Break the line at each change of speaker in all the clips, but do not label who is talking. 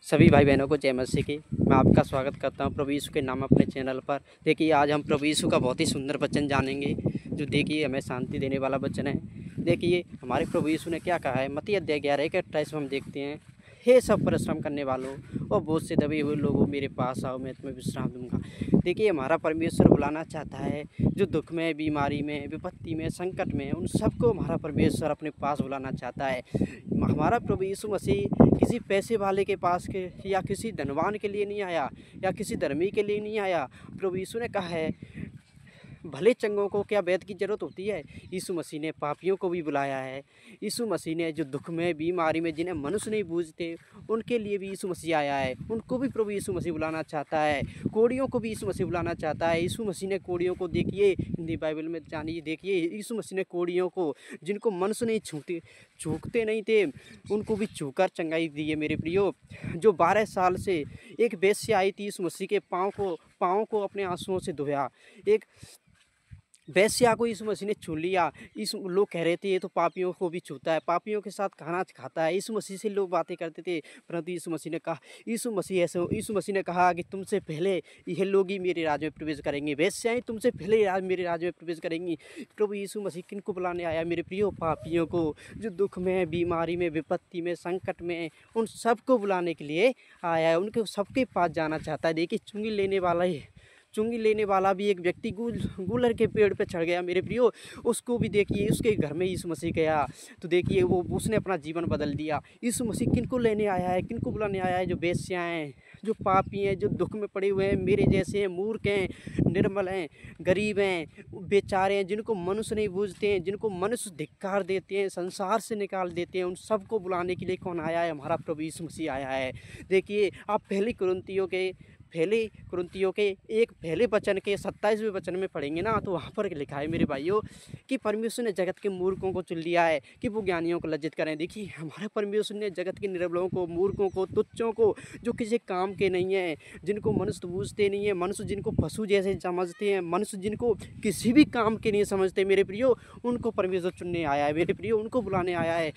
सभी भाई बहनों को जय मसीह की। मैं आपका स्वागत करता हूं प्रभु यीशु के नाम अपने चैनल पर। देखिए आज हम प्रभु यीशु का बहुत ही सुंदर वचन जानेंगे, जो देखिए हमें शांति देने वाला वचन है। देखिए हमारे प्रभु यीशु ने क्या कहा है, मत्ती अध्याय 11:28 में हम देखते हैं, हे सब परिश्रम करने वालों और बोझ से दबे हुए लोगों मेरे पास आओ, मैं तुम्हें विश्राम दूंगा। देखिए हमारा परमेश्वर बुलाना चाहता है, जो दुख में, बीमारी में, विपत्ति में, संकट में, उन सबको हमारा परमेश्वर अपने पास बुलाना चाहता है। हमारा प्रभु यीशु मसीह किसी पैसे वाले के पास के या किसी धनवान के लिए नहीं आया या किसी धर्मी के लिए नहीं आया। प्रभु यीशु ने कहा है, भले चंगों को क्या वैद्य की ज़रूरत होती है, यीशु मसीह ने पापियों को भी बुलाया है। यीशु मसीह ने जो दुख में, बीमारी में, जिन्हें मनुष्य नहीं बूझते, उनके लिए भी यीशु मसीह आया है। उनको भी प्रभु यीशु मसीह बुलाना चाहता है। कोढ़ियों को भी यीशु मसीह बुलाना चाहता है। यीशु मसीह ने कोढ़ियों को, देखिए हिंदी बाइबल में जानिए, देखिए यीशु मसीह ने कोढ़ियों को, जिनको मनुष्य नहीं छूते नहीं थे, उनको भी छूकर चंगाई दी है। मेरे प्रियो, जो 12 साल से एक वेश्या आई थी, यीशु मसीह के पाँव को अपने आंसुओं से धोया। एक वेश्या को यीशु मसीह ने छू लिया। इस लोग कह रहे थे ये तो पापियों को भी छूता है, पापियों के साथ खाना खाता है। यीशु मसीह से लोग बातें करते थे, परंतु यीशु मसीह ने कहा कि तुमसे पहले यह लोग ही मेरे राज्य में प्रवेश करेंगे, वेश्याएं तुमसे पहले मेरे राज्य में प्रवेश करेंगी। प्रभु यीशु मसीह किन को बुलाने आया मेरे प्रियो? पापियों को, जो दुख में, बीमारी में, विपत्ति में, संकट में, उन सबको बुलाने के लिए आया है। उनके सबके पास जाना चाहता है। देखिए चुंगी लेने वाला भी एक व्यक्ति गूलर के पेड़ पे चढ़ गया मेरे प्रियो। उसको भी देखिए, उसके घर में यीशु मसीह गया तो देखिए उसने अपना जीवन बदल दिया। यीशु मसीह किनको लेने आया है, किनको बुलाने आया है? जो वेश्याएं, जो पापी हैं, जो दुख में पड़े हुए हैं, मेरे जैसे हैं, मूर्ख हैं, निर्मल हैं, गरीब हैं, बेचारे हैं, जिनको मनुष्य नहीं बूझते हैं, जिनको मनुष्य धिक्कार देते हैं, संसार से निकाल देते हैं, उन सबको बुलाने के लिए कौन आया है? हमारा प्रभु यीशु मसीह आया है। देखिए आप पहले कुरिन्थियों के एक पहले वचन के 27वें वचन में पढ़ेंगे ना, तो वहाँ पर लिखा है मेरे भाइयों कि परमेश्वर ने जगत के मूर्खों को चुन लिया है कि वो ज्ञानियों को लज्जित करें। देखिए हमारे परमेश्वर ने जगत के निर्बलों को, मूर्खों को, तुच्छों को, जो किसी काम के नहीं हैं, जिनको मनुष्य बूझते नहीं है, मनुष्य जिनको पशु जैसे समझते हैं, मनुष्य जिनको किसी भी काम के नहीं समझते मेरे प्रियो, उनको परमेश्वर चुनने आया है मेरे प्रियो, उनको बुलाने आया है।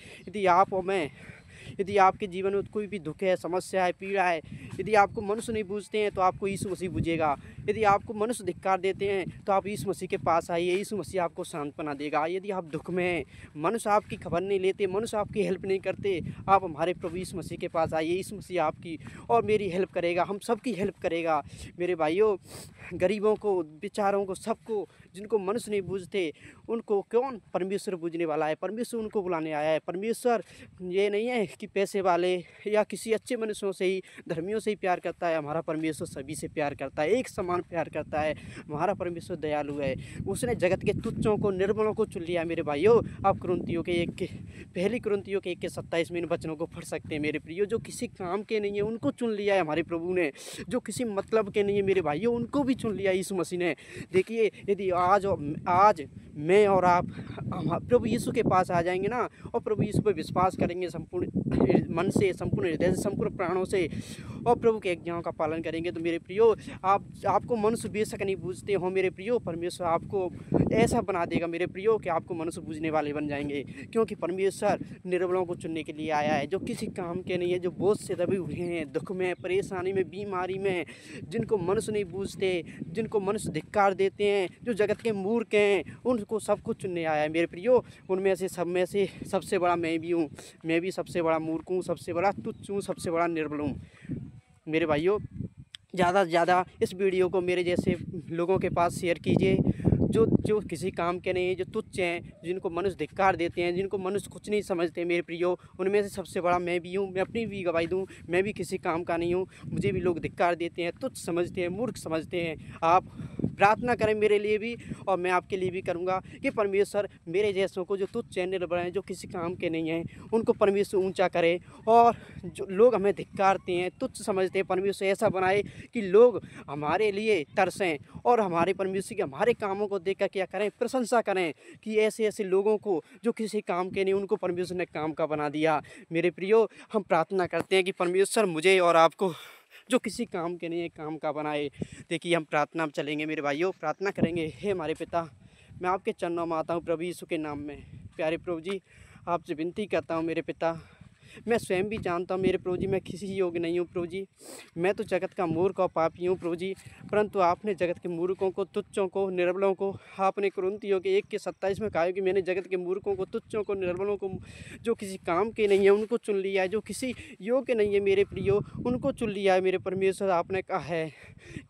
यदि आपके जीवन में कोई भी दुख है, समस्या है, पीड़ा है, यदि आपको मनुष्य नहीं बूझते हैं तो आपको यीशु मसीह बूझेगा। यदि आपको मनुष्य धिक्कार देते हैं तो आप यीशु मसीह के पास आइए, यीशु मसीह आपको सांत्वना देगा। यदि आप दुख में हैं, मनुष्य आपकी खबर नहीं लेते, मनुष्य आपकी हेल्प नहीं करते, आप हमारे प्रभु यीशु मसीह के पास आइए। यीशु मसीह आपकी और मेरी हेल्प करेगा, हम सबकी हेल्प करेगा मेरे भाइयों। गरीबों को, बेचारों को, सबको, जिनको मनुष्य नहीं बूझते, उनको कौन? परमेश्वर बूझने वाला है। परमेश्वर उनको बुलाने आया है। परमेश्वर ये नहीं है कि पैसे वाले या किसी अच्छे मनुष्यों से ही, धर्मियों से ही प्यार करता है। हमारा परमेश्वर सभी से प्यार करता है, एक समान प्यार करता है। हमारा परमेश्वर दयालु है। उसने जगत के तुच्छों को, निर्बलों को चुन लिया मेरे भाइयों। आप पहली कुरिन्थियों के 1:27 में इन वचनों को पढ़ सकते हैं मेरे प्रियो। जो किसी काम के नहीं है उनको चुन लिया है हमारे प्रभु ने, जो किसी मतलब के नहीं है मेरे भाइयों, उनको भी चुन लिया यीशु मसीह ने। देखिए यदि आज मैं और आप प्रभु यीशु के पास आ जाएंगे ना, और प्रभु यीशु पर विश्वास करेंगे संपूर्ण मन से, संपूर्ण हृदय से, संपूर्ण प्राणों से, और प्रभु के आज्ञाओं का पालन करेंगे तो मेरे प्रियो, आपको मनुष्य बेशक नहीं बूझते हो मेरे प्रियो, परमेश्वर आपको ऐसा बना देगा मेरे प्रियो कि आपको मनुष्य बूझने वाले बन जाएंगे। क्योंकि परमेश्वर निर्बलों को चुनने के लिए आया है, जो किसी काम के नहीं है, जो बोझ से दबे हुए हैं, दुख में, परेशानी में, बीमारी में, जिनको मनुष्य नहीं बूझते, जिनको मनुष्य धिक्कार देते हैं, जो जगत के मूर्ख हैं, उनको सबको चुनने आया है मेरे प्रियो। उनमें से सब में से सबसे बड़ा मैं भी हूँ। मैं भी सबसे बड़ा मूर्ख हूँ, सबसे बड़ा तुच्छ हूँ, सबसे बड़ा निर्बल हूँ मेरे भाइयों। ज़्यादा से ज़्यादा इस वीडियो को मेरे जैसे लोगों के पास शेयर कीजिए, जो किसी काम के नहीं, जो तुच्छ हैं, जिनको मनुष्य धिक्कार देते हैं, जिनको मनुष्य कुछ नहीं समझते मेरे प्रियो। उनमें से सबसे बड़ा मैं भी हूँ। मैं अपनी भी गवाही दूँ, मैं भी किसी काम का नहीं हूँ। मुझे भी लोग धिक्कार देते हैं, तुच्छ समझते हैं, मूर्ख समझते हैं। आप प्रार्थना करें मेरे लिए भी, और मैं आपके लिए भी करूँगा कि परमेश्वर मेरे जैसों को, जो तुच्छ हैं, निर्बल हैं, जो किसी काम के नहीं हैं, उनको परमेश्वर ऊंचा करे। और जो लोग हमें धिक्कारते हैं, तुच्छ समझते हैं, परमेश्वर ऐसा बनाए कि लोग हमारे लिए तरसें और हमारे परमेश्वर के हमारे कामों को देखकर क्या करें? प्रशंसा करें कि ऐसे ऐसे लोगों को, जो किसी काम के नहीं, उनको परमेश्वर ने काम का बना दिया। मेरे प्रियो, हम प्रार्थना करते हैं कि परमेश्वर मुझे और आपको, जो किसी काम के नहीं है, काम का बनाए। देखिए हम प्रार्थना में चलेंगे मेरे भाइयों, प्रार्थना करेंगे। हे हमारे पिता, मैं आपके चरणों में आता हूँ प्रभु यीशु के नाम में। प्यारे प्रभु जी, आपसे विनती करता हूँ मेरे पिता, मैं स्वयं भी जानता हूँ मेरे प्रभु जी मैं किसी योग्य नहीं हूँ प्रभु जी। मैं तो जगत का मूर्ख और पापी हूँ प्रभु जी। परंतु आपने जगत के मूर्खों को, तुच्छों को, निर्बलों को, आपने कुरिन्थियों के 1:27 में कहा है कि मैंने जगत के मूर्खों को, तुच्छों को, निर्बलों को, जो किसी काम के नहीं है उनको चुन लिया है, जो किसी योग्य नहीं है मेरे प्रियो उनको चुन लिया है मेरे परमेश्वर। आपने कहा है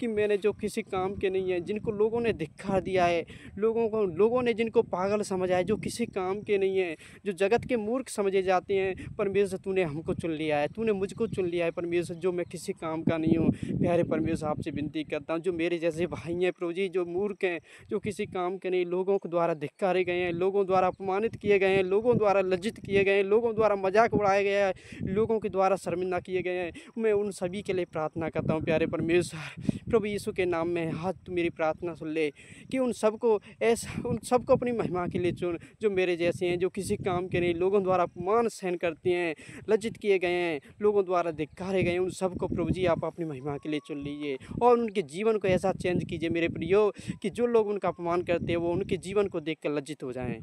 कि मैंने जो किसी काम के नहीं है, जिनको लोगों ने धिक्कार दिया है, लोगों ने जिनको पागल समझा है, जो किसी काम के नहीं है, जो जगत के मूर्ख समझे जाते हैं, परमेश्वर तूने हमको चुन लिया है, तूने मुझको चुन लिया है परमेश्वर, जो मैं किसी काम का नहीं हूँ। प्यारे परमेश्वर आपसे विनती करता हूँ, जो मेरे जैसे भाई हैं प्रभु जी, जो मूर्ख हैं, जो किसी काम के नहीं, लोगों के द्वारा धिक्कारे गए हैं, लोगों द्वारा अपमानित किए गए हैं, लोगों द्वारा लज्जित किए गए हैं, लोगों द्वारा मजाक उड़ाया गया है, लोगों के द्वारा शर्मिंदा किए गए हैं, मैं उन सभी के लिए प्रार्थना करता हूँ प्यारे परमेश्वर। प्रभु यीशु के नाम में आज तू मेरी प्रार्थना सुन ले कि उन सबको अपनी महिमा के लिए चुन, जो मेरे जैसे हैं, जो किसी काम के नहीं, लोगों द्वारा अपमान सहन करते हैं, लज्जित किए गए हैं, लोगों द्वारा धिक्कारे गए हैं, उन सबको प्रभु जी आप अपनी महिमा के लिए चुन लीजिए और उनके जीवन को ऐसा चेंज कीजिए मेरे प्रियो कि जो लोग उनका अपमान करते हैं वो उनके जीवन को देख कर लज्जित हो जाएं।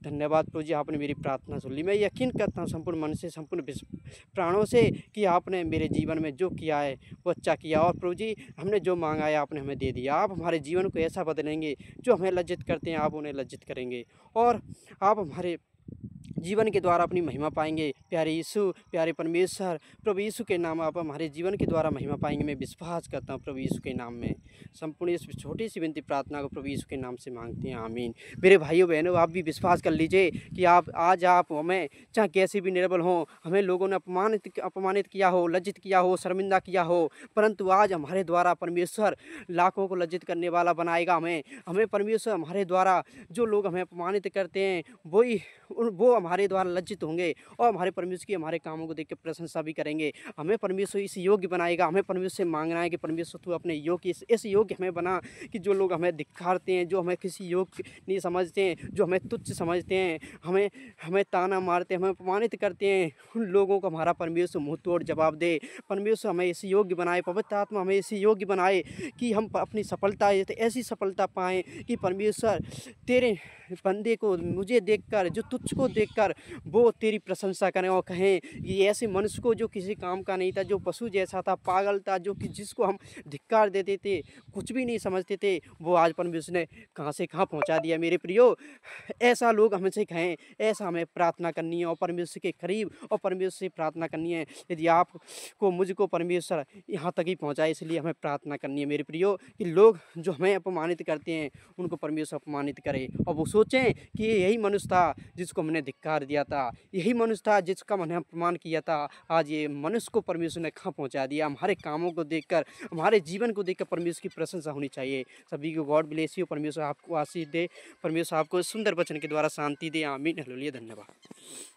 धन्यवाद प्रभु जी, आपने मेरी प्रार्थना सुन ली। मैं यकीन करता हूँ संपूर्ण मन से, संपूर्ण प्राणों से कि आपने मेरे जीवन में जो किया है वो अच्छा किया, और प्रभु जी हमने जो मांगा है आपने हमें दे दिया। आप हमारे जीवन को ऐसा बदलेंगे, जो हमें लज्जित करते हैं आप उन्हें लज्जित करेंगे, और आप हमारे जीवन के द्वारा अपनी महिमा पाएंगे। प्यारे यीशु, प्यारे परमेश्वर, प्रभु यीशु के नाम आप हमारे जीवन के द्वारा महिमा पाएंगे, मैं विश्वास करता हूँ प्रभु यीशु के नाम में। संपूर्ण इस छोटी सी विनती प्रार्थना को प्रभु यीशु के नाम से मांगते हैं, आमीन। मेरे भाइयों बहनों, आप भी विश्वास कर लीजिए कि आज आप हमें चाहे कैसे भी निर्बल हों, हमें लोगों ने अपमानित किया हो, लज्जित किया हो, शर्मिंदा किया हो, परंतु आज हमारे द्वारा परमेश्वर लाखों को लज्जित करने वाला बनाएगा हमें परमेश्वर। हमारे द्वारा जो लोग हमें अपमानित करते हैं वो हमारे द्वारा लज्जित होंगे, और हमारे परमेश्वर की हमारे कामों को देख के प्रशंसा भी करेंगे। हमें परमेश्वर इस योग्य बनाएगा। हमें परमेश्वर से मांगना है कि परमेश्वर तू अपने योग्य इस योग्य हमें बना कि जो लोग हमें धिक्कारते हैं, जो हमें किसी योग्य नहीं समझते हैं, जो हमें तुच्छ समझते हैं, हमें ताना मारते हैं, हमें अपमानित करते हैं, उन लोगों को हमारा परमेश्वर मुँह तोड़ जवाब दे। परमेश्वर हमें इस योग्य बनाए, पवित्र आत्मा हमें इस योग्य बनाए कि हम अपनी सफलता ऐसी सफलता पाएँ कि परमेश्वर तेरे बंदे को, मुझे देखकर, जो तुच्छ को देखकर वो तेरी प्रशंसा करें और कहें ये ऐसे मनुष्य को जो किसी काम का नहीं था, जो पशु जैसा था, पागल था, जो कि जिसको हम धिक्कार देते थे, कुछ भी नहीं समझते थे, वो आज परमेश्वर ने कहाँ से कहाँ पहुँचा दिया। मेरे प्रियो, ऐसा लोग हमसे कहें, ऐसा हमें प्रार्थना करनी है और परमेश्वर के करीब और परमेश्वर से प्रार्थना करनी है। यदि आपको मुझको परमेश्वर यहाँ तक ही पहुँचाए, इसलिए हमें प्रार्थना करनी है मेरे प्रियो कि लोग जो हमें अपमानित करते हैं उनको परमेश्वर अपमानित करे, और वो सोचें कि यही मनुष्य था जिसको हमने धिक्कार दिया था, यही मनुष्य था जिसका मैंने अपमान किया था। आज ये मनुष्य को परमेश्वर ने कहाँ पहुँचा दिया। हमारे कामों को देखकर, हमारे जीवन को देखकर परमेश्वर की प्रशंसा होनी चाहिए। सभी को गॉड ब्लेस यू, परमेश्वर आपको आशीष दे, परमेश्वर आपको सुंदर वचन के द्वारा शांति दे, आमीन, हालेलुया, धन्यवाद।